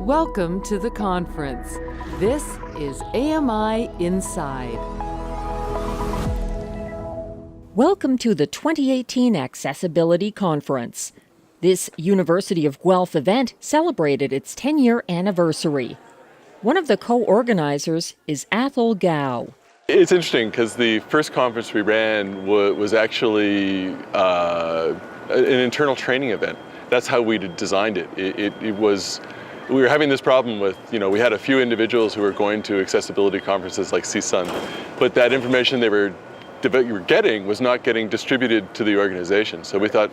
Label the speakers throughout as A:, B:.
A: Welcome to the conference. This is AMI Inside.
B: Welcome to the 2018 Accessibility Conference. This University of Guelph event celebrated its 10-year anniversary. One of the co-organizers is Annual Guelph.
C: It's interesting because the first conference we ran was actually an internal training event. That's how we designed it. It was, we were having this problem with, we had a few individuals who were going to accessibility conferences like CSUN, but that information they were getting was not getting distributed to the organization. So we thought,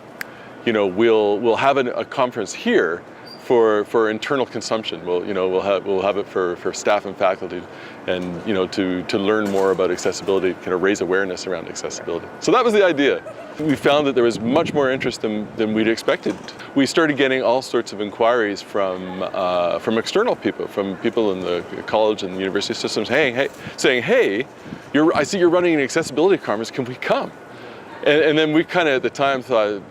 C: we'll have a conference here for internal consumption. We'll have it for staff and faculty, and to learn more about accessibility, kind of raise awareness around accessibility. So that was the idea. We found that there was much more interest than we'd expected. We started getting all sorts of inquiries from external people, from people in the college and the university systems, saying, hey, I see you're running an accessibility conference, can we come? And then we kind of at the time thought,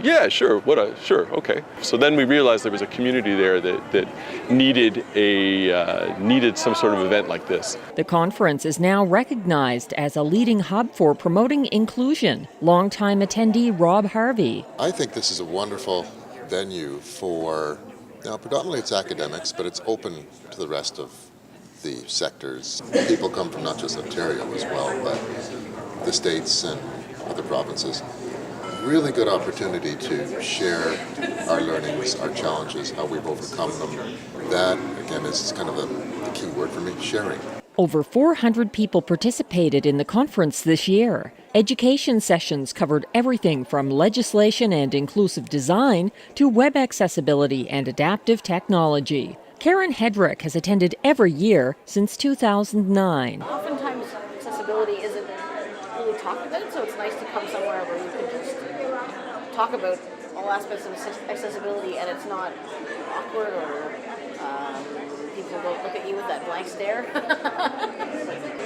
C: yeah, sure, sure, okay. So then we realized there was a community there that needed some sort of event like this.
B: The conference is now recognized as a leading hub for promoting inclusion. Longtime attendee Rob Harvey.
D: I think this is a wonderful venue for, predominantly it's academics, but it's open to the rest of the sectors. People come from not just Ontario as well, but the States and other provinces. Really good opportunity to share our learnings, our challenges, how we've overcome them. That, again, is kind of the key word for me, sharing.
B: Over 400 people participated in the conference this year. Education sessions covered everything from legislation and inclusive design to web accessibility and adaptive technology. Karen Hedrick has attended every year since 2009.
E: Oftentimes accessibility isn't really talked about, so it's nice to come somewhere where you can just talk about all aspects of accessibility and it's not awkward or people don't look at you with that blank stare.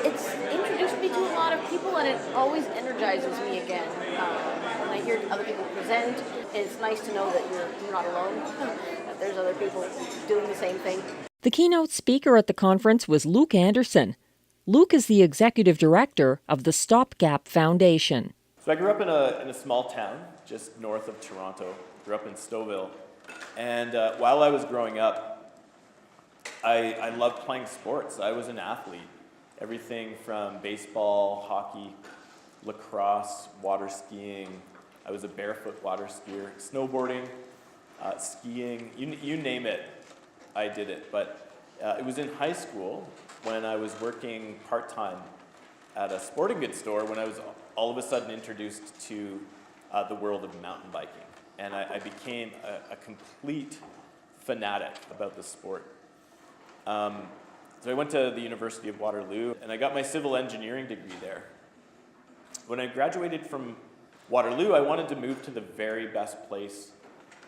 E: It's introduced me to a lot of people and it always energizes me again. When I hear other people present, it's nice to know that you're not alone, that there's other people doing the same thing.
B: The keynote speaker at the conference was Luke Anderson. Luke is the executive director of the StopGap Foundation.
F: So I grew up in a small town just north of Toronto. Grew up in Stouffville, and while I was growing up, I loved playing sports. I was an athlete. Everything from baseball, hockey, lacrosse, water skiing. I was a barefoot water skier, snowboarding, skiing. You name it, I did it. But it was in high school when I was working part-time at a sporting goods store when I was all of a sudden introduced to the world of mountain biking. And I became a complete fanatic about the sport. So I went to the University of Waterloo and I got my civil engineering degree there. When I graduated from Waterloo, I wanted to move to the very best place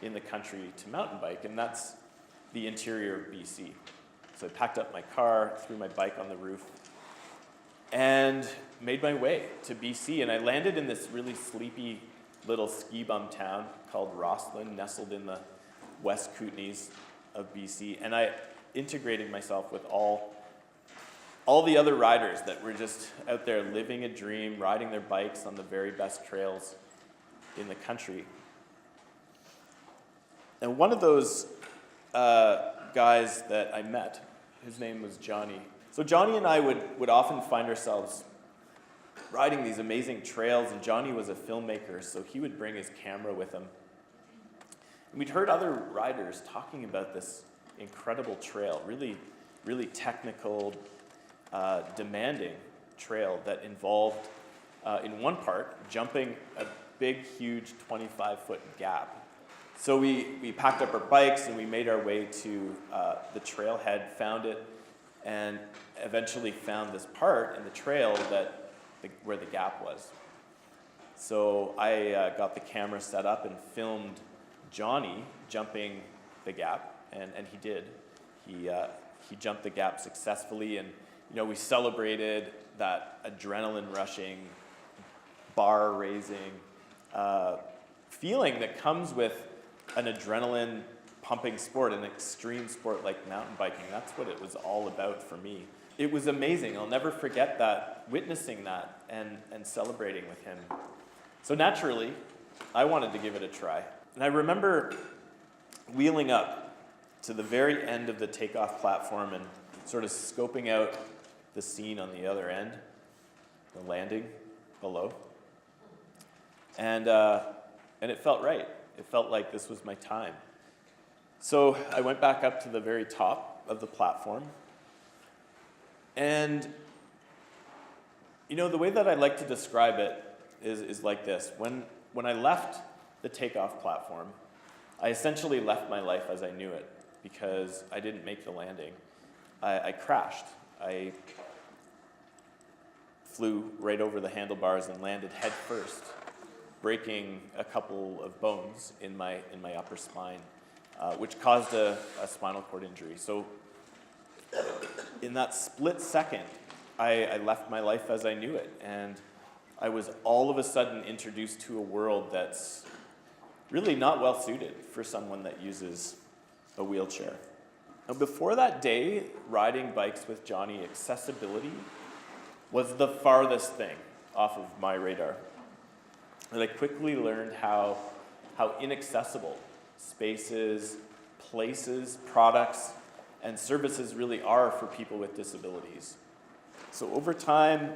F: in the country to mountain bike, and that's the interior of BC. So I packed up my car, threw my bike on the roof, and made my way to BC. And I landed in this really sleepy little ski bum town called Rosslyn, nestled in the West Kootenays of BC. And I integrated myself with all the other riders that were just out there living a dream, riding their bikes on the very best trails in the country. And one of those guys that I met, his name was Johnny. So Johnny and I would often find ourselves riding these amazing trails, and Johnny was a filmmaker, so he would bring his camera with him. And we'd heard other riders talking about this incredible trail, really, really technical, demanding trail that involved, in one part, jumping a big, huge 25-foot gap. So we packed up our bikes and we made our way to the trailhead, found it, and eventually found this part in the trail where the gap was. So I got the camera set up and filmed Johnny jumping the gap, and he did. He jumped the gap successfully, and we celebrated that adrenaline rushing, bar raising feeling that comes with an adrenaline pumping sport, an extreme sport like mountain biking. That's what it was all about for me. It was amazing. I'll never forget that, witnessing that and celebrating with him. So naturally, I wanted to give it a try. And I remember wheeling up to the very end of the takeoff platform and sort of scoping out the scene on the other end, the landing below. And it felt right. It felt like this was my time. So I went back up to the very top of the platform. And, you know, the way that I like to describe it is like this. When I left the takeoff platform, I essentially left my life as I knew it because I didn't make the landing. I crashed. I flew right over the handlebars and landed head first, breaking a couple of bones in my upper spine, which caused a spinal cord injury. So in that split second, I left my life as I knew it, and I was all of a sudden introduced to a world that's really not well suited for someone that uses a wheelchair. Now, before that day, riding bikes with Johnny, accessibility was the farthest thing off of my radar. And I quickly learned how inaccessible spaces, places, products, and services really are for people with disabilities. So over time,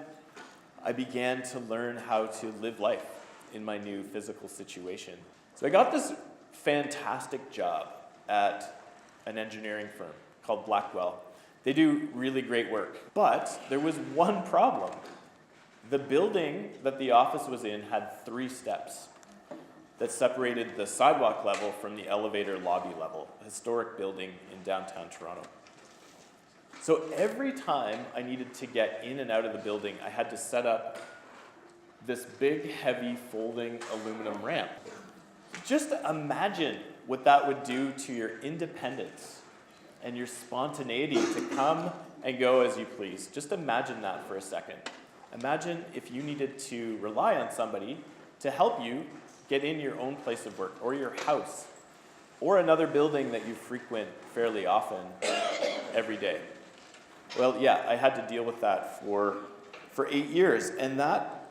F: I began to learn how to live life in my new physical situation. So I got this fantastic job at an engineering firm called Blackwell. They do really great work, but there was one problem. The building that the office was in had 3 steps that separated the sidewalk level from the elevator lobby level, a historic building in downtown Toronto. So every time I needed to get in and out of the building, I had to set up this big, heavy, folding aluminum ramp. Just imagine what that would do to your independence and your spontaneity to come and go as you please. Just imagine that for a second. Imagine if you needed to rely on somebody to help you get in your own place of work or your house or another building that you frequent fairly often every day. Well, yeah, I had to deal with that for 8 years, and that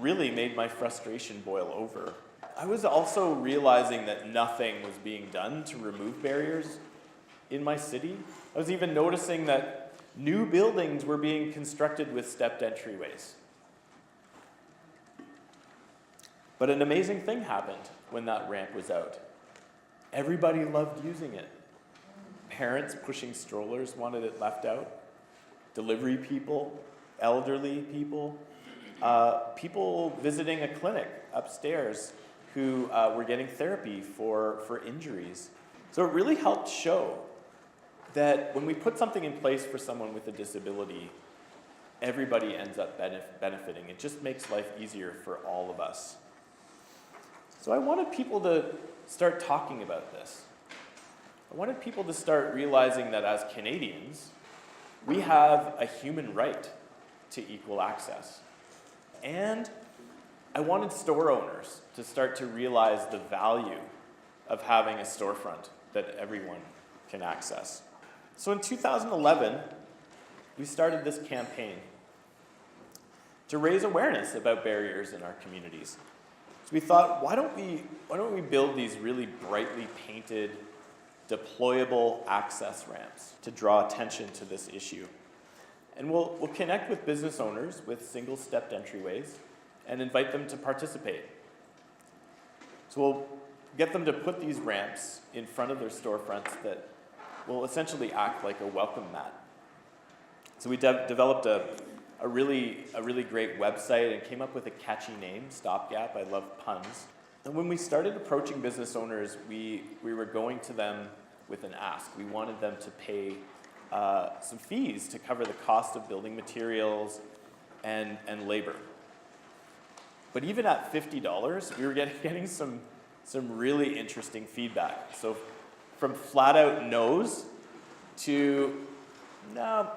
F: really made my frustration boil over. I was also realizing that nothing was being done to remove barriers in my city. I was even noticing that new buildings were being constructed with stepped entryways. But an amazing thing happened when that ramp was out. Everybody loved using it. Parents pushing strollers wanted it left out. Delivery people, elderly people, people visiting a clinic upstairs who were getting therapy for injuries. So it really helped show that when we put something in place for someone with a disability, everybody ends up benefiting. It just makes life easier for all of us. So I wanted people to start talking about this. I wanted people to start realizing that as Canadians, we have a human right to equal access. And I wanted store owners to start to realize the value of having a storefront that everyone can access. So in 2011, we started this campaign to raise awareness about barriers in our communities. So we thought, why don't we build these really brightly painted, deployable access ramps to draw attention to this issue? And we'll connect with business owners with single-stepped entryways and invite them to participate. So we'll get them to put these ramps in front of their storefronts that will essentially act like a welcome mat. So we developed a really great website and came up with a catchy name, StopGap. I love puns. And when we started approaching business owners, we were going to them with an ask. We wanted them to pay some fees to cover the cost of building materials and labor. But even at $50, we were getting some really interesting feedback. So from flat out no's to, no,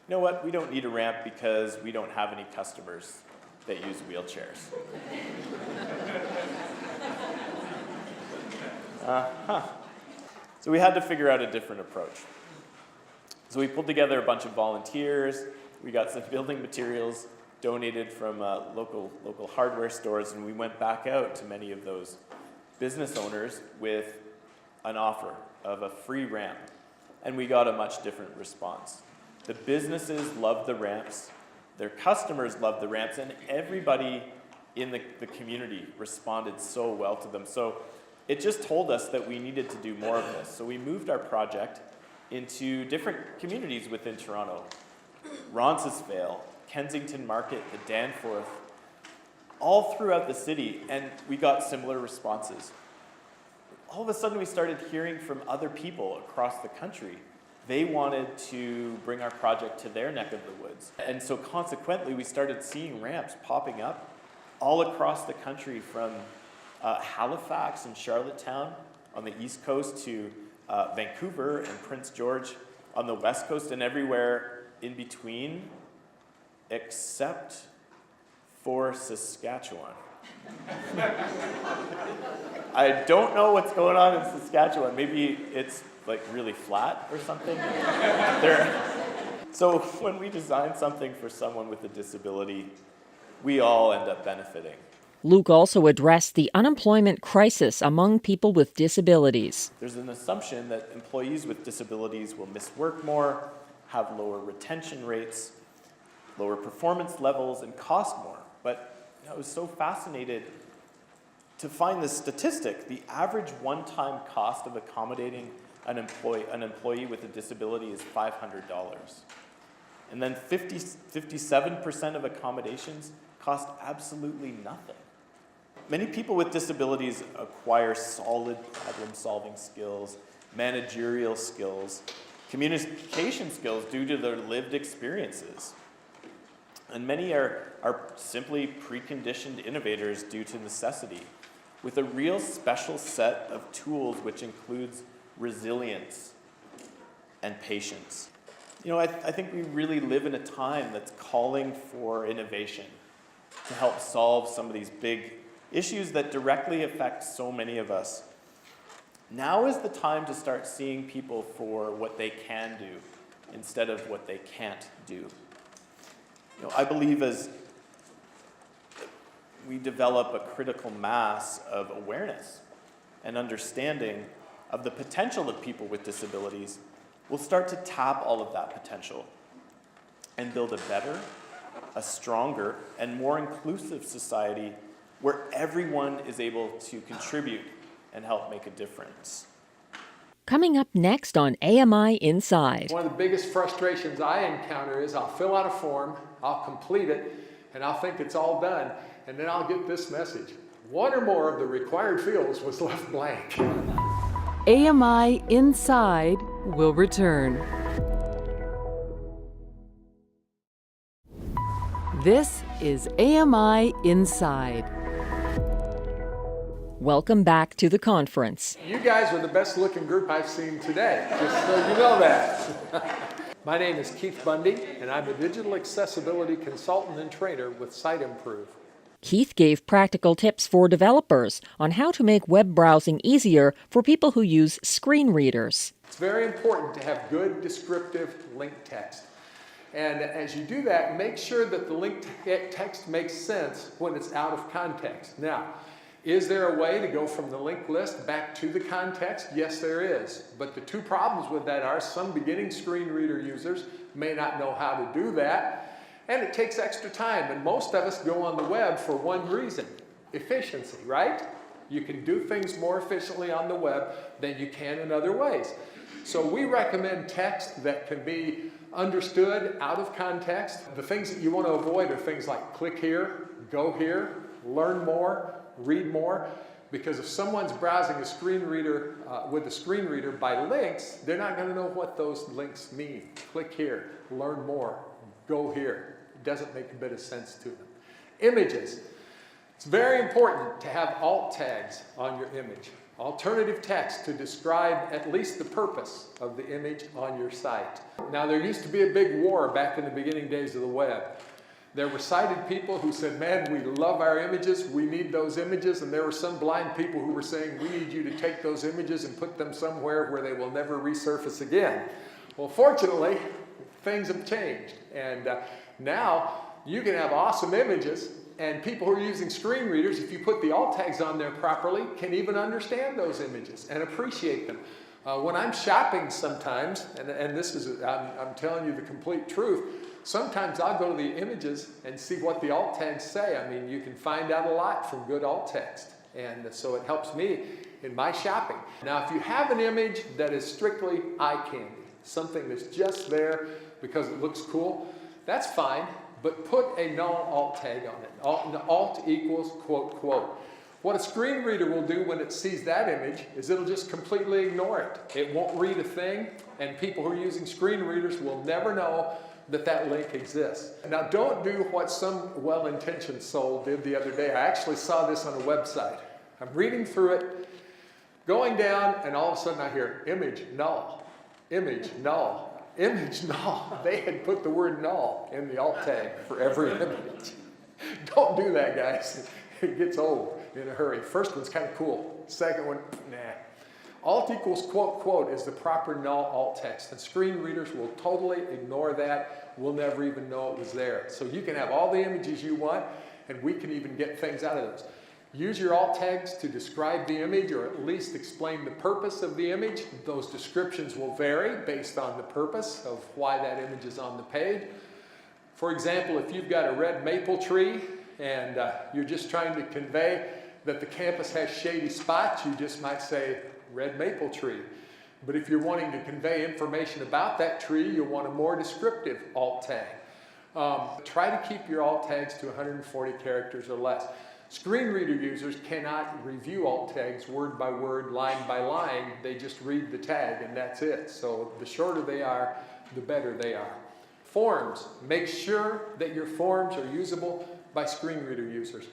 F: you know what, we don't need a ramp because we don't have any customers that use wheelchairs. So we had to figure out a different approach. So we pulled together a bunch of volunteers, we got some building materials donated from local hardware stores, and we went back out to many of those business owners with an offer of a free ramp, and we got a much different response. The businesses loved the ramps, their customers loved the ramps, and everybody in the community responded so well to them. So it just told us that we needed to do more of this. So we moved our project into different communities within Toronto. Roncesvalles, Kensington Market, the Danforth, all throughout the city, and we got similar responses. All of a sudden we started hearing from other people across the country. They wanted to bring our project to their neck of the woods. And so consequently, we started seeing ramps popping up all across the country, from Halifax and Charlottetown on the East Coast to Vancouver and Prince George on the West Coast, and everywhere in between, except for Saskatchewan. I don't know what's going on in Saskatchewan. Maybe it's like really flat or something. So when we design something for someone with a disability, we all end up benefiting.
B: Luke also addressed the unemployment crisis among people with disabilities.
F: There's an assumption that employees with disabilities will miss work more, have lower retention rates, lower performance levels, and cost more. But I was so fascinated to find this statistic. The average one-time cost of accommodating an employee with a disability is $500. And then 57% of accommodations cost absolutely nothing. Many people with disabilities acquire solid problem-solving skills, managerial skills, communication skills due to their lived experiences. And many are simply preconditioned innovators due to necessity, with a real special set of tools which includes resilience and patience. You know, I think we really live in a time that's calling for innovation to help solve some of these big issues that directly affect so many of us. Now is the time to start seeing people for what they can do instead of what they can't do. You know, I believe as we develop a critical mass of awareness and understanding of the potential of people with disabilities, we'll start to tap all of that potential and build a better, a stronger, and more inclusive society where everyone is able to contribute and help make a difference.
B: Coming up next on AMI Inside.
G: One of the biggest frustrations I encounter is I'll fill out a form, I'll complete it, and I'll think it's all done, and then I'll get this message. One or more of the required fields was left blank.
A: AMI Inside will return. This is AMI Inside.
B: Welcome back to the conference.
G: You guys are the best looking group I've seen today, just so you know that. My name is Keith Bundy, and I'm a digital accessibility consultant and trainer with Sight Improve.
B: Keith gave practical tips for developers on how to make web browsing easier for people who use screen readers.
G: It's very important to have good descriptive link text. And as you do that, make sure that the link text makes sense when it's out of context. Now, is there a way to go from the link list back to the context? Yes, there is. But the two problems with that are some beginning screen reader users may not know how to do that, and it takes extra time. And most of us go on the web for one reason: efficiency, right? You can do things more efficiently on the web than you can in other ways. So we recommend text that can be understood out of context. The things that you want to avoid are things like click here, go here, learn more, read more, because if someone's browsing a screen reader with a screen reader by links, they're not going to know what those links mean. Click here, learn more, go here. It doesn't make a bit of sense to them. Images. It's very important to have alt tags on your image. Alternative text to describe at least the purpose of the image on your site. Now, there used to be a big war back in the beginning days of the web There were sighted people who said, man, we love our images, we need those images, and there were some blind people who were saying, we need you to take those images and put them somewhere where they will never resurface again. Well, fortunately, things have changed, and now you can have awesome images, and people who are using screen readers, if you put the alt tags on there properly, can even understand those images and appreciate them. When I'm shopping sometimes, and this is, I'm telling you the complete truth, sometimes I'll go to the images and see what the alt tags say. I mean, you can find out a lot from good alt text, and so it helps me in my shopping. Now, if you have an image that is strictly eye candy, something that's just there because it looks cool, that's fine, but put a null alt tag on it. Alt equals quote, quote. What a screen reader will do when it sees that image is it'll just completely ignore it. It won't read a thing, and people who are using screen readers will never know that that link exists. Now, don't do what some well-intentioned soul did the other day. I actually saw this on a website. I'm reading through it, going down, and all of a sudden I hear image null, image null. Image null. They had put the word null in the alt tag for every image. Don't do that, guys. It gets old in a hurry. First one's kind of cool. Second one, nah. Alt equals quote, quote is the proper null alt text, and screen readers will totally ignore that. We'll never even know it was there. So you can have all the images you want, and we can even get things out of those. Use your alt tags to describe the image, or at least explain the purpose of the image. Those descriptions will vary based on the purpose of why that image is on the page. For example, if you've got a red maple tree and you're just trying to convey that the campus has shady spots, you just might say red maple tree. But if you're wanting to convey information about that tree, you'll want a more descriptive alt tag. Try to keep your alt tags to 140 characters or less. Screen reader users cannot review alt tags word by word, line by line. They just read the tag and that's it. So the shorter they are, the better they are. Forms. Make sure that your forms are usable by screen reader users.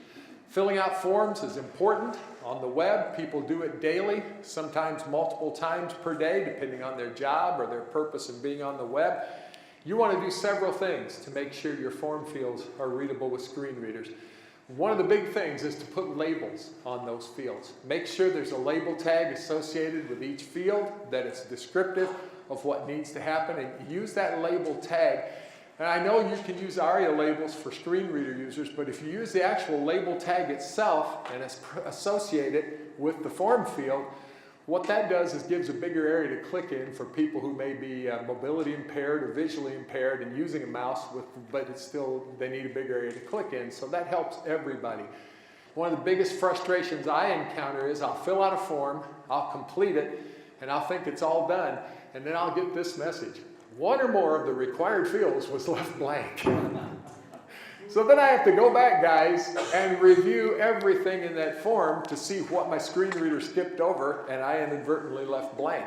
G: Filling out forms is important. On the web, people do it daily, sometimes multiple times per day, depending on their job or their purpose in being on the web. You want to do several things to make sure your form fields are readable with screen readers. One of the big things is to put labels on those fields. Make sure there's a label tag associated with each field, that it's descriptive of what needs to happen, and use that label tag. And I know you can use ARIA labels for screen reader users, but if you use the actual label tag itself and associate it with the form field, what that does is gives a bigger area to click in for people who may be mobility impaired or visually impaired and using a mouse, but it's still, they need a bigger area to click in, so that helps everybody. One of the biggest frustrations I encounter is I'll fill out a form, I'll complete it, and I'll think it's all done, and then I'll get this message. One or more of the required fields was left blank. So then I have to go back, guys, and review everything in that form to see what my screen reader skipped over and I inadvertently left blank.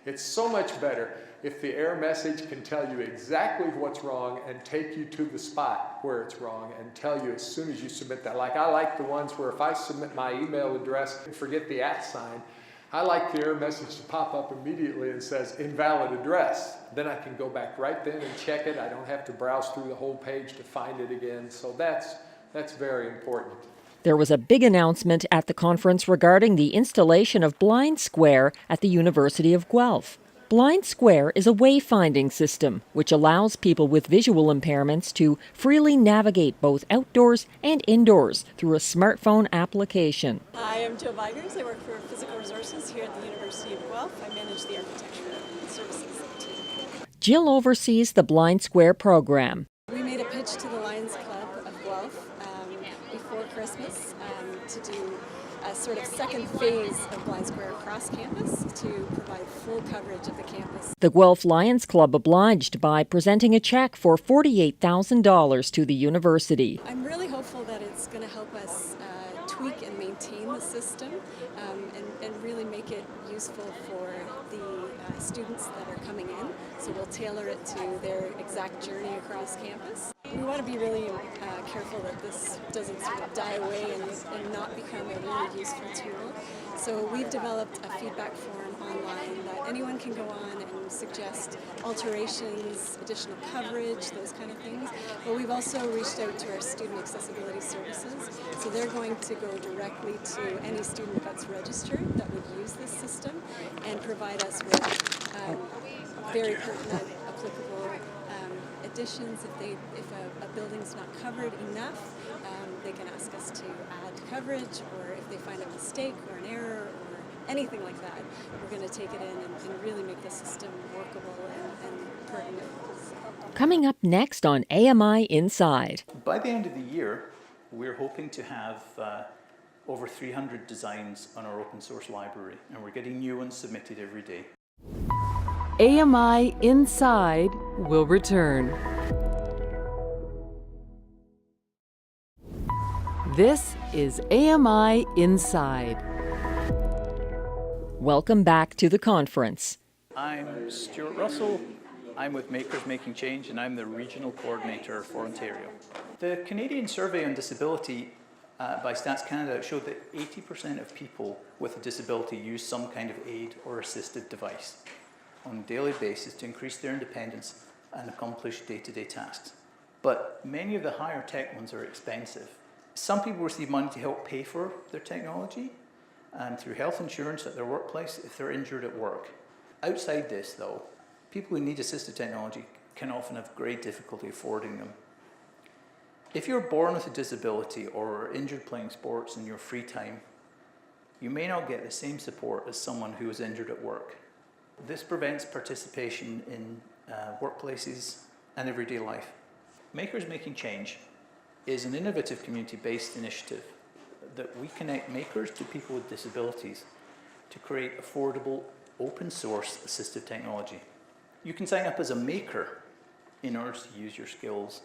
G: It's so much better if the error message can tell you exactly what's wrong and take you to the spot where it's wrong and tell you as soon as you submit that. Like, I like the ones where if I submit my email address and forget the @ sign, I like the error message to pop up immediately and says invalid address. Then I can go back right then and check it. I don't have to browse through the whole page to find it again. So that's very important.
B: There was a big announcement at the conference regarding the installation of Blind Square at the University of Guelph. Blind Square is a wayfinding system which allows people with visual impairments to freely navigate both outdoors and indoors through a smartphone application.
H: Hi, I'm Jill Vigers. I work for Physical Resources here at the University of Guelph. I manage the architecture and services team.
B: Jill oversees the Blind Square program.
H: We made a pitch to the Lions Club of Guelph before Christmas to do a sort of second phase of Blind Square across campus to provide full coverage of the campus.
B: The Guelph Lions Club obliged by presenting a check for $48,000 to the university.
H: I'm really hopeful that it's going to help us tweak and maintain the system and really make it useful for the students that are coming in. So we'll tailor it to their exact journey across campus. We want to be really careful that this doesn't sort of die away and not become a really useful tool. So we've developed a feedback form online that anyone can go on and suggest alterations, additional coverage, those kind of things. But we've also reached out to our student accessibility services, so they're going to go directly to any student that's registered that would use this system and provide us with very pertinent, applicable additions. If a building's not covered enough, they can ask us to add coverage, or if they find a mistake or an error or anything like that, we're going to take it in and really make the system workable and pertinent.
B: Coming up next on AMI Inside.
I: By the end of the year, we're hoping to have over 300 designs on our open source library, and we're getting new ones submitted every day.
A: AMI Inside will return. This is AMI Inside.
B: Welcome back to the conference.
I: I'm Stuart Russell. I'm with Makers Making Change, and I'm the Regional Coordinator for Ontario. The Canadian Survey on Disability by Stats Canada showed that 80% of people with a disability use some kind of aid or assistive device on a daily basis to increase their independence and accomplish day-to-day tasks. But many of the higher tech ones are expensive. Some people receive money to help pay for their technology and through health insurance at their workplace if they're injured at work. Outside this, though, people who need assistive technology can often have great difficulty affording them. If you're born with a disability or are injured playing sports in your free time, you may not get the same support as someone who is injured at work. This prevents participation in workplaces and everyday life. Makers Making Change is an innovative community-based initiative that we connect makers to people with disabilities to create affordable, open-source assistive technology. You can sign up as a maker in order to use your skills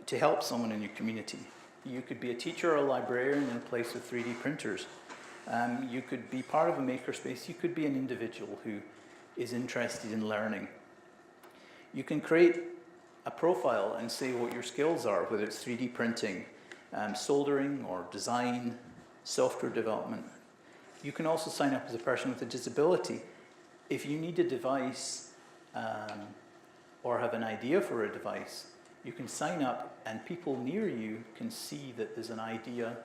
I: to help someone in your community. You could be a teacher or a librarian in a place with 3D printers. You could be part of a makerspace. You could be an individual who is interested in learning. You can create a profile and say what your skills are, whether it's 3D printing, soldering or design, software development. You can also sign up as a person with a disability. If you need a device or have an idea for a device, you can sign up and people near you can see that there's an idea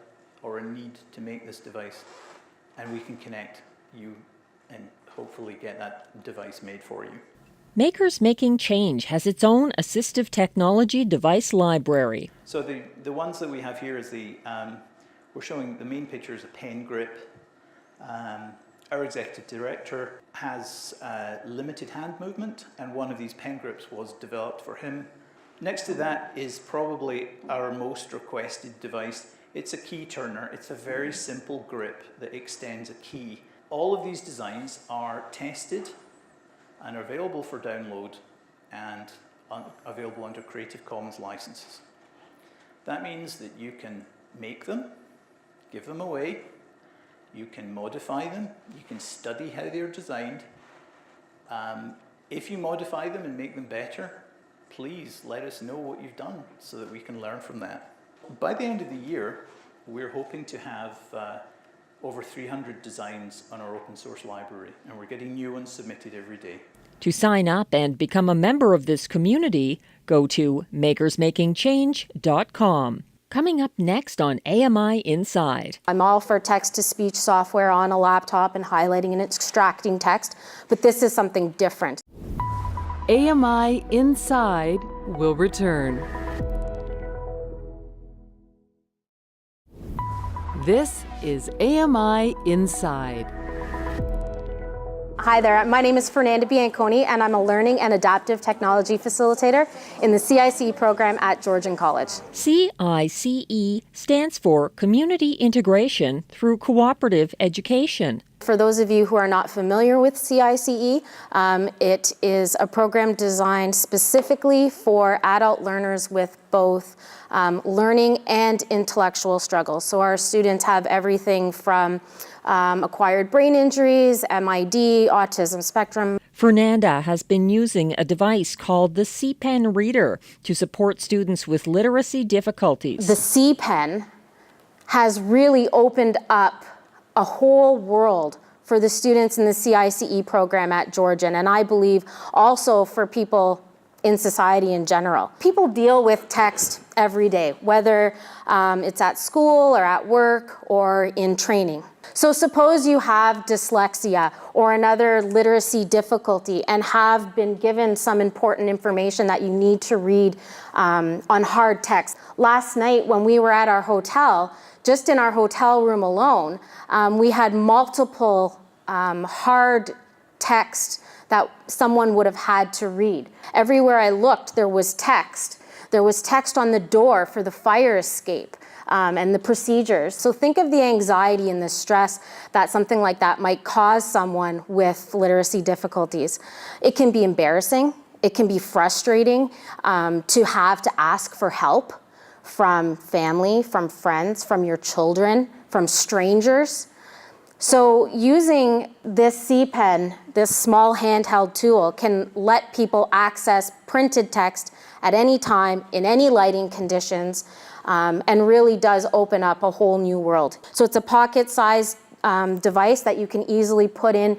I: or a need to make this device, and we can connect you and hopefully get that device made for you.
B: Makers Making Change has its own assistive technology device library.
I: So the ones that we have here is we're showing the main picture is a pen grip. Our executive director has limited hand movement, and one of these pen grips was developed for him. Next to that is probably our most requested device. It's a key turner. It's a very simple grip that extends a key. All of these designs are tested and are available for download and available under Creative Commons licenses. That means that you can make them, give them away, you can modify them, you can study how they're designed. If you modify them and make them better, please let us know what you've done so that we can learn from that. By the end of the year, we're hoping to have over 300 designs on our open source library, and we're getting new ones submitted every day.
B: To sign up and become a member of this community, go to makersmakingchange.com. Coming up next on AMI Inside.
E: I'm all for text-to-speech software on a laptop and highlighting and extracting text, but this is something different.
A: AMI Inside will return. This is AMI Inside.
E: Hi there, my name is Fernanda Bianconi, and I'm a Learning and Adaptive Technology Facilitator in the CICE program at Georgian College.
B: CICE stands for Community Integration Through Cooperative Education.
E: For those of you who are not familiar with CICE, it is a program designed specifically for adult learners with both learning and intellectual struggles. So our students have everything from acquired brain injuries, MID, autism spectrum.
B: Fernanda has been using a device called the C-Pen Reader to support students with literacy difficulties.
E: The C-Pen has really opened up a whole world
J: for the students in the CICE program at Georgian, and I believe also for people in society in general. People deal with text every day, whether it's at school or at work or in training. So suppose you have dyslexia or another literacy difficulty and have been given some important information that you need to read on hard text. Last night when we were at our hotel, just in our hotel room alone, we had multiple hard text that someone would have had to read. Everywhere I looked, there was text. There was text on the door for the fire escape and the procedures. So think of the anxiety and the stress that something like that might cause someone with literacy difficulties. It can be embarrassing. It can be frustrating to have to ask for help from family, from friends, from your children, from strangers. So using this C-Pen, this small handheld tool, can let people access printed text at any time, in any lighting conditions, and really does open up a whole new world. So it's a pocket-sized device that you can easily put in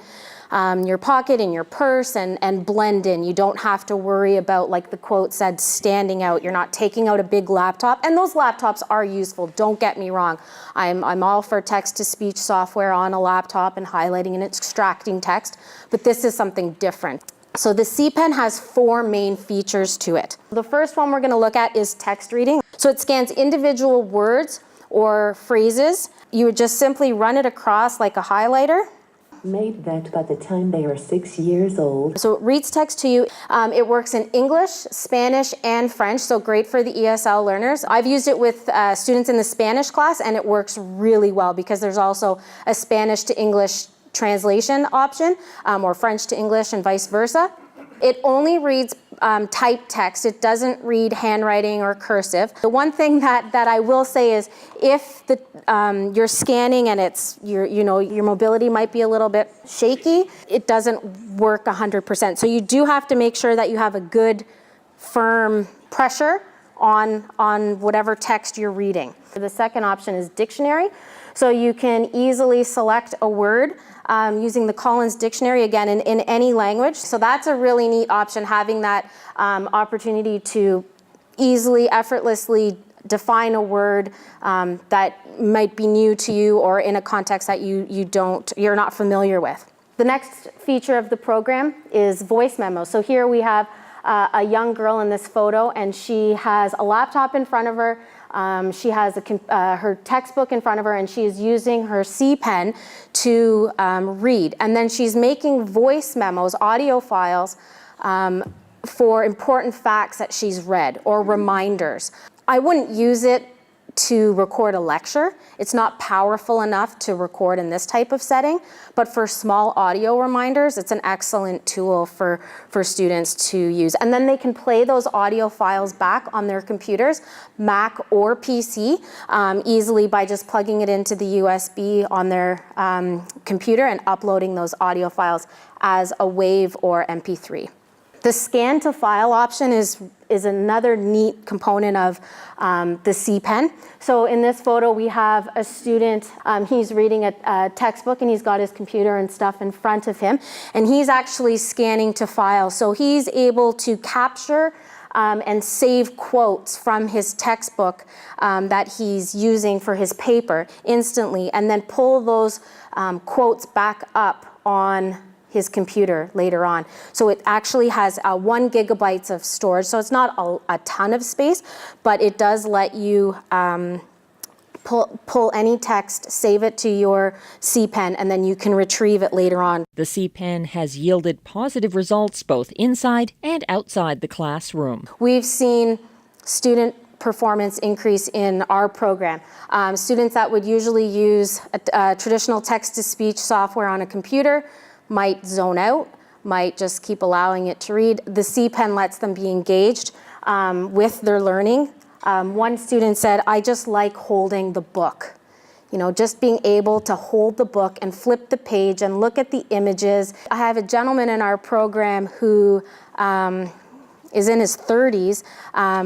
J: your pocket, in your purse, and blend in. You don't have to worry about, like the quote said, standing out. You're not taking out a big laptop, and those laptops are useful, don't get me wrong. I'm all for text-to-speech software on a laptop and highlighting and extracting text, but this is something different. So the C-Pen has 4 main features to it. The first one we're going to look at is text reading. So it scans individual words or phrases. You would just simply run it across like a highlighter.
K: Made that by the time they are 6 years old.
J: So it reads text to you. It works in English, Spanish, and French, so great for the ESL learners. I've used it with students in the Spanish class, and it works really well because there's also a Spanish to English translation option, or French to English and vice versa. It only reads typed text. It doesn't read handwriting or cursive. The one thing that I will say is if you're scanning and your mobility might be a little bit shaky, it doesn't work 100%. So you do have to make sure that you have a good, firm pressure on whatever text you're reading. The second option is dictionary. So you can easily select a word using the Collins Dictionary, again, in any language. So that's a really neat option, having that opportunity to easily, effortlessly define a word that might be new to you or in a context that you're not familiar with. The next feature of the program is voice memos. So here we have a young girl in this photo, and she has a laptop in front of her. She has her textbook in front of her, and she is using her C-Pen to read. And then she's making voice memos, audio files, for important facts that she's read or reminders. I wouldn't use it to record a lecture. It's not powerful enough to record in this type of setting, but for small audio reminders, it's an excellent tool for students to use. And then they can play those audio files back on their computers, Mac or PC, easily by just plugging it into the USB on their computer and uploading those audio files as a WAV or MP3. The scan to file option is another neat component of the C-Pen. So in this photo, we have a student, he's reading a textbook and he's got his computer and stuff in front of him, and he's actually scanning to file. So he's able to capture and save quotes from his textbook that he's using for his paper instantly, and then pull those quotes back up on his computer later on. So it actually has 1 gigabyte of storage, so it's not a ton of space, but it does let you pull any text, save it to your C-Pen, and then you can retrieve it later on.
B: The C-Pen has yielded positive results both inside and outside the classroom.
J: We've seen student performance increase in our program. Students that would usually use a traditional text-to-speech software on a computer might zone out, might just keep allowing it to read. The C-Pen lets them be engaged with their learning. One student said, I just like holding the book. You know, just being able to hold the book and flip the page and look at the images. I have a gentleman in our program who is in his 30s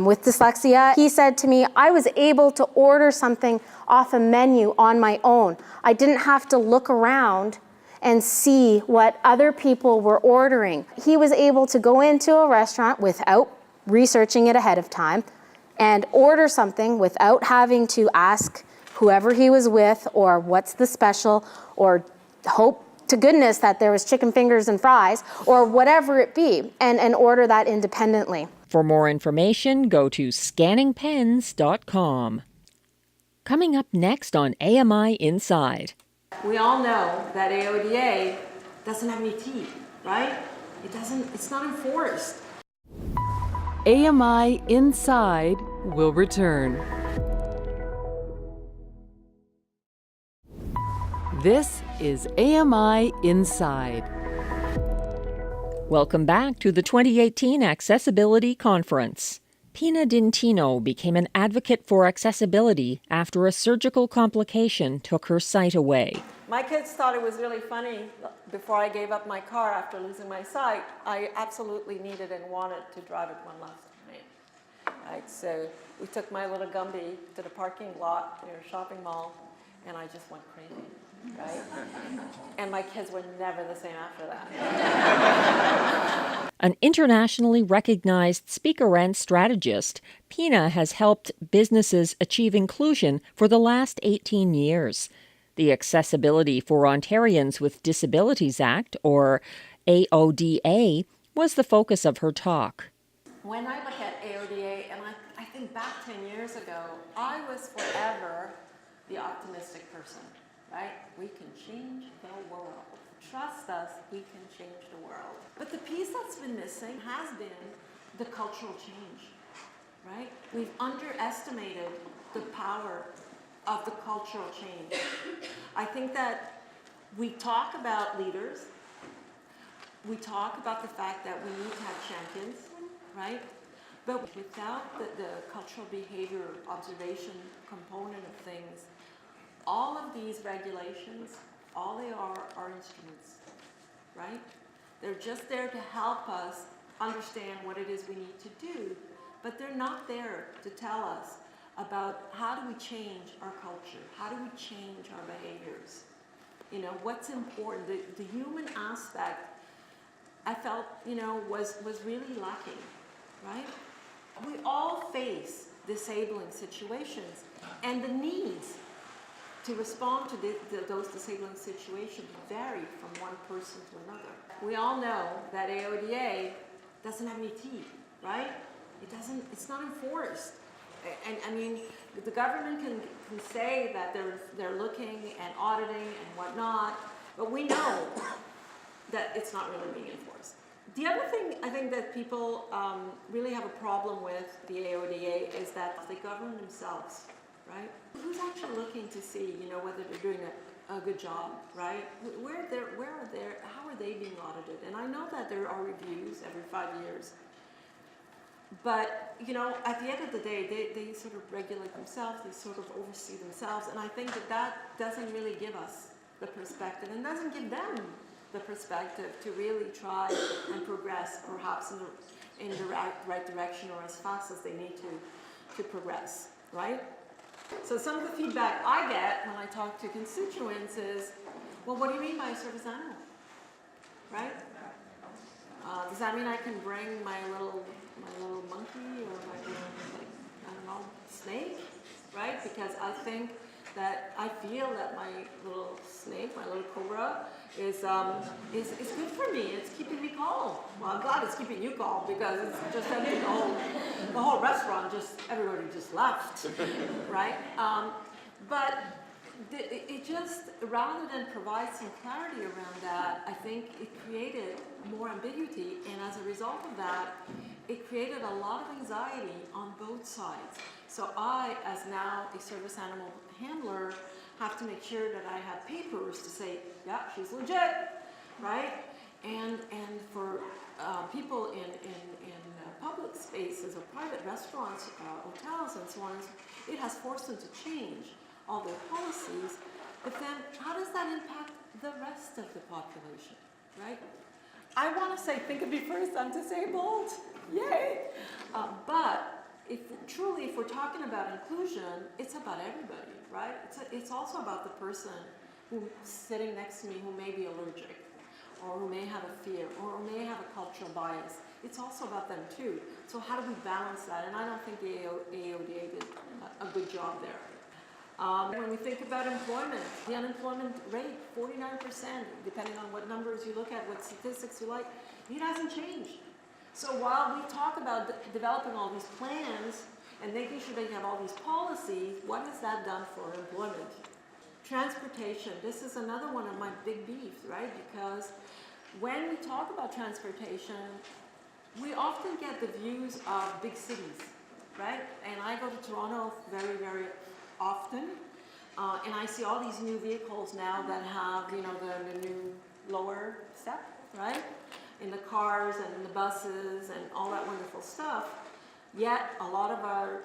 J: with dyslexia. He said to me, I was able to order something off a menu on my own. I didn't have to look around and see what other people were ordering. He was able to go into a restaurant without researching it ahead of time and order something without having to ask whoever he was with or what's the special, or hope to goodness that there was chicken fingers and fries or whatever it be, and order that independently.
B: For more information, go to scanningpens.com. Coming up next on AMI Inside.
E: We all know that AODA doesn't have any teeth, right? It's not enforced.
A: AMI Inside will return. This is AMI Inside.
B: Welcome back to the 2018 Accessibility Conference. Pina Dintino became an advocate for accessibility after a surgical complication took her sight away.
L: My kids thought it was really funny. Before I gave up my car after losing my sight, I absolutely needed and wanted to drive it one last time. Right, so we took my little Gumby to the parking lot near a shopping mall, and I just went crazy. Right? And my kids were never the same after that.
B: An internationally recognized speaker and strategist, Pina has helped businesses achieve inclusion for the last 18 years. The Accessibility for Ontarians with Disabilities Act, or AODA, was the focus of her talk.
L: When I look at AODA, and I think back 10 years ago, I was forever the optimistic person. Right? We can change the world. Trust us, we can change the world. But the piece that's been missing has been the cultural change, right? We've underestimated the power of the cultural change. I think that we talk about leaders, we talk about the fact that we need to have champions, right? But without the cultural behavior observation component of things, all of these regulations, all they are instruments, right? They're just there to help us understand what it is we need to do, but they're not there to tell us about how do we change our culture, how do we change our behaviors. You know, what's important, the human aspect, I felt, was really lacking, right? We all face disabling situations, and the needs to respond to those disabling situations vary from one person to another. We all know that AODA doesn't have any teeth, right? It's not enforced. And I mean, the government can say that they're looking and auditing and whatnot, but we know that it's not really being enforced. The other thing I think that people really have a problem with the AODA is that they govern themselves, right? Who's actually looking to see, whether they're doing a good job, right? How are they being audited? And I know that there are reviews every 5 years, but at the end of the day, they sort of regulate themselves, they sort of oversee themselves, and I think that doesn't really give us the perspective, and doesn't give them the perspective to really try and progress, perhaps in the right direction, or as fast as they need to progress, right? So some of the feedback I get when I talk to constituents is, well, what do you mean by a service animal, right? Does that mean I can bring my little monkey or my snake, right? Because I feel that my little snake, my little cobra, is good for me. It's keeping me calm. Well, I'm glad it's keeping you calm, because it's just empty. The whole restaurant, everybody just left, right? But it just, rather than provide some clarity around that, I think it created more ambiguity, and as a result of that, it created a lot of anxiety on both sides. So I, as now a service animal handler, have to make sure that I have papers to say, yeah, she's legit, right? And for people in public spaces or private restaurants, hotels and so on, it has forced them to change all their policies. But then how does that impact the rest of the population, right? I want to say, think of me first, I'm disabled, yay! But if we're talking about inclusion, it's about everybody, right? It's also about the person who's sitting next to me who may be allergic, or who may have a fear, or may have a cultural bias. It's also about them too. So how do we balance that? And I don't think the AODA did a good job there. When we think about employment, the unemployment rate, 49%, depending on what numbers you look at, what statistics you like, it hasn't changed. So while we talk about developing all these plans and making sure that you have all these policies, what has that done for employment? Transportation, this is another one of my big beefs, right? Because when we talk about transportation, we often get the views of big cities, right? And I go to Toronto very, very often, and I see all these new vehicles now that have, you know, the new lower step, right? In the cars and in the buses and all that wonderful stuff. Yet a lot of our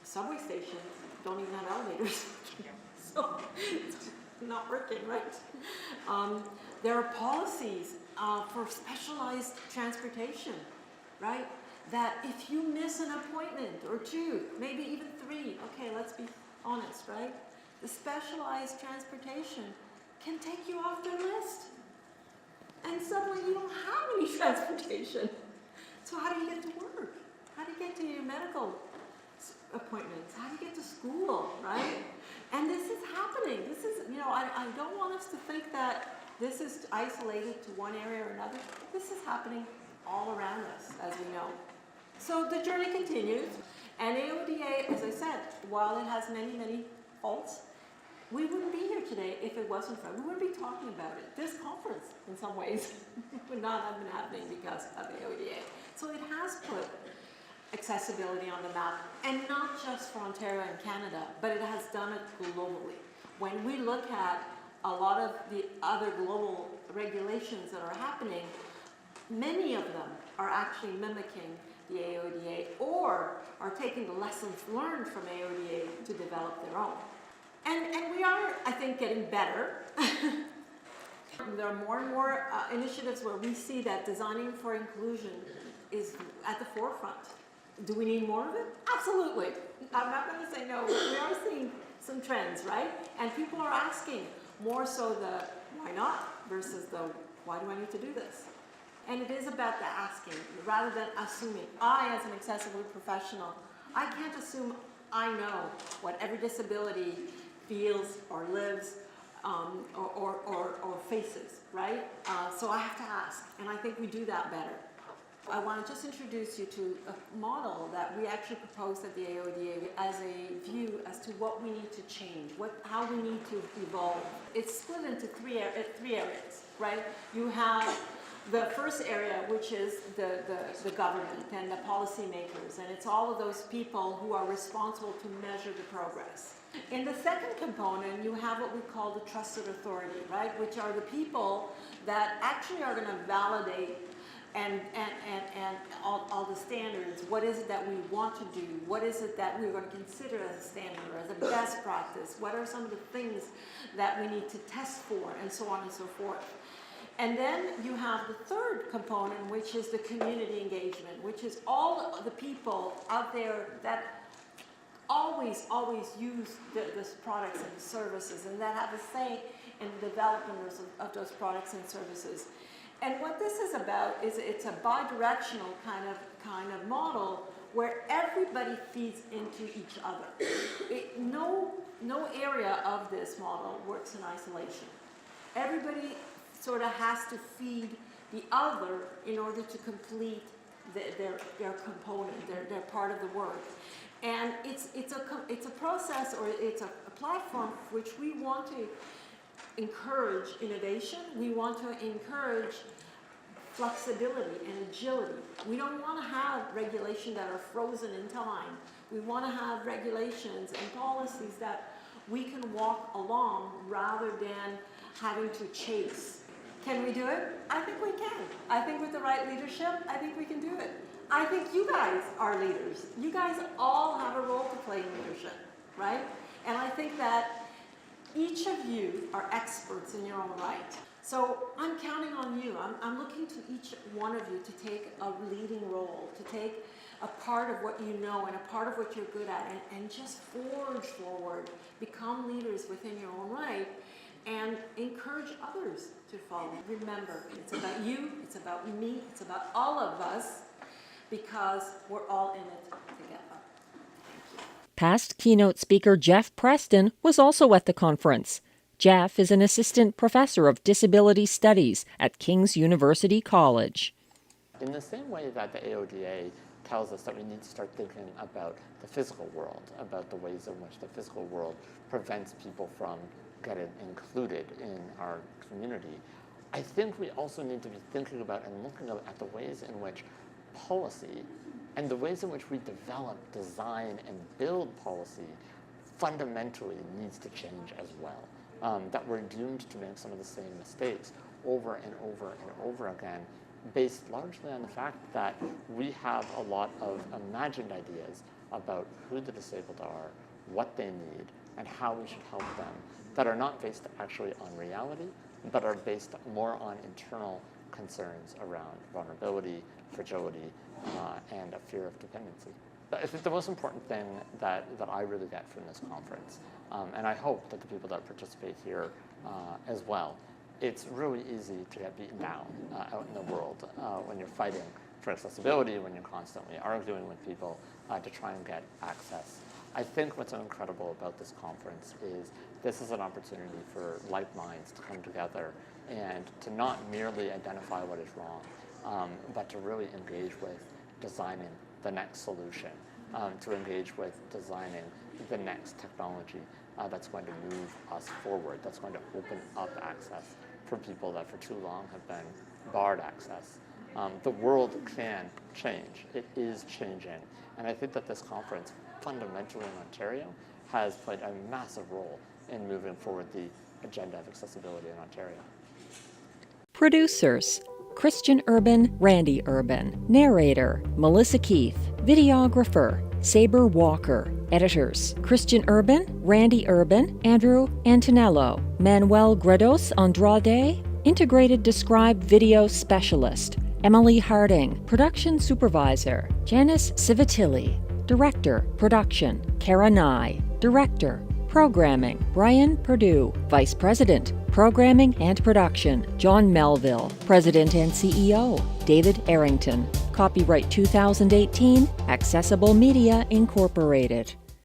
L: subway stations don't even have elevators. So it's not working, right? There are policies for specialized transportation, right? That if you miss an appointment or two, maybe even three, okay, let's be honest, right? The specialized transportation can take you off their list. And suddenly you don't have any transportation. So how do you get to work? How do you get to your medical appointments? How do you get to school, right? And this is happening. This is, you know, I don't want us to think that this is isolated to one area or another. This is happening all around us, as we know. So the journey continues. And AODA, as I said, while it has many, many faults, we wouldn't be here today if it wasn't for it. We wouldn't be talking about it. This conference, in some ways, would not have been happening because of AODA. So it has put accessibility on the map, and not just for Ontario and Canada, but it has done it globally. When we look at a lot of the other global regulations that are happening, many of them are actually mimicking the AODA or are taking the lessons learned from AODA to develop their own. And we are, I think, getting better. There are more and more initiatives where we see that designing for inclusion is at the forefront. Do we need more of it? Absolutely. I'm not going to say no, but we are seeing some trends, right? And people are asking more so the why not versus the why do I need to do this? And it is about the asking rather than assuming. I, as an accessibility professional, I can't assume I know what every disability feels or lives or faces, right? So I have to ask, and I think we do that better. I want to just introduce you to a model that we actually proposed at the AODA as a view as to what we need to change, how we need to evolve. It's split into three areas, right? You have the first area, which is the government and the policymakers, and it's all of those people who are responsible to measure the progress. In the second component, you have what we call the trusted authority, right? Which are the people that actually are going to validate and all the standards. What is it that we want to do? What is it that we're going to consider as a standard or as a best practice? What are some of the things that we need to test for, and so on and so forth. And then you have the third component, which is the community engagement, which is all the people out there that always use these products and services, and that have a say in the development of those products and services. And what this is about is it's a bi-directional kind of model where everybody feeds into each other. No area of this model works in isolation. Everybody sort of has to feed the other in order to complete their component, their part of the work. And it's a process, or it's a platform which we want to encourage innovation. We want to encourage flexibility and agility. We don't want to have regulations that are frozen in time. We want to have regulations and policies that we can walk along rather than having to chase. Can we do it? I think we can. I think with the right leadership, I think we can do it. I think you guys are leaders. You guys all have a role to play in leadership, right? And I think that each of you are experts in your own right. So I'm counting on you. I'm looking to each one of you to take a leading role, to take a part of what you know and a part of what you're good at, and just forge forward, become leaders within your own right, and encourage others to follow. Remember, it's about you, it's about me, it's about all of us, because we're all in it together.
B: Past keynote speaker Jeff Preston was also at the conference. Jeff is an assistant professor of disability studies at King's University College.
M: In the same way that the AODA tells us that we need to start thinking about the physical world, about the ways in which the physical world prevents people from getting included in our community, I think we also need to be thinking about and looking at the ways in which policy and the ways in which we develop, design, and build policy fundamentally needs to change as well. That we're doomed to make some of the same mistakes over and over and over again, based largely on the fact that we have a lot of imagined ideas about who the disabled are, what they need, and how we should help them, that are not based actually on reality, but are based more on internal concerns around vulnerability, fragility, and a fear of dependency. But I think the most important thing that I really get from this conference, and I hope that the people that participate here as well, it's really easy to get beaten down out in the world when you're fighting for accessibility, when you're constantly arguing with people to try and get access. I think what's so incredible about this conference is this is an opportunity for like minds to come together and to not merely identify what is wrong, but to really engage with designing the next solution, to engage with designing the next technology that's going to move us forward, that's going to open up access for people that for too long have been barred access. The world can change. It is changing. And I think that this conference, fundamentally in Ontario, has played a massive role in moving forward the agenda of accessibility in Ontario.
B: Producers: Christian Urban, Randy Urban. Narrator: Melissa Keith. Videographer: Sabre Walker. Editors: Christian Urban, Randy Urban, Andrew Antonello. Manuel Grados Andrade. Integrated Described Video Specialist: Emily Harding. Production Supervisor: Janice Civitilli. Director, Production: Cara Nye. Director, Programming: Brian Perdue. Vice President, Programming and Production: John Melville. President and CEO: David Errington. Copyright 2018, Accessible Media Incorporated.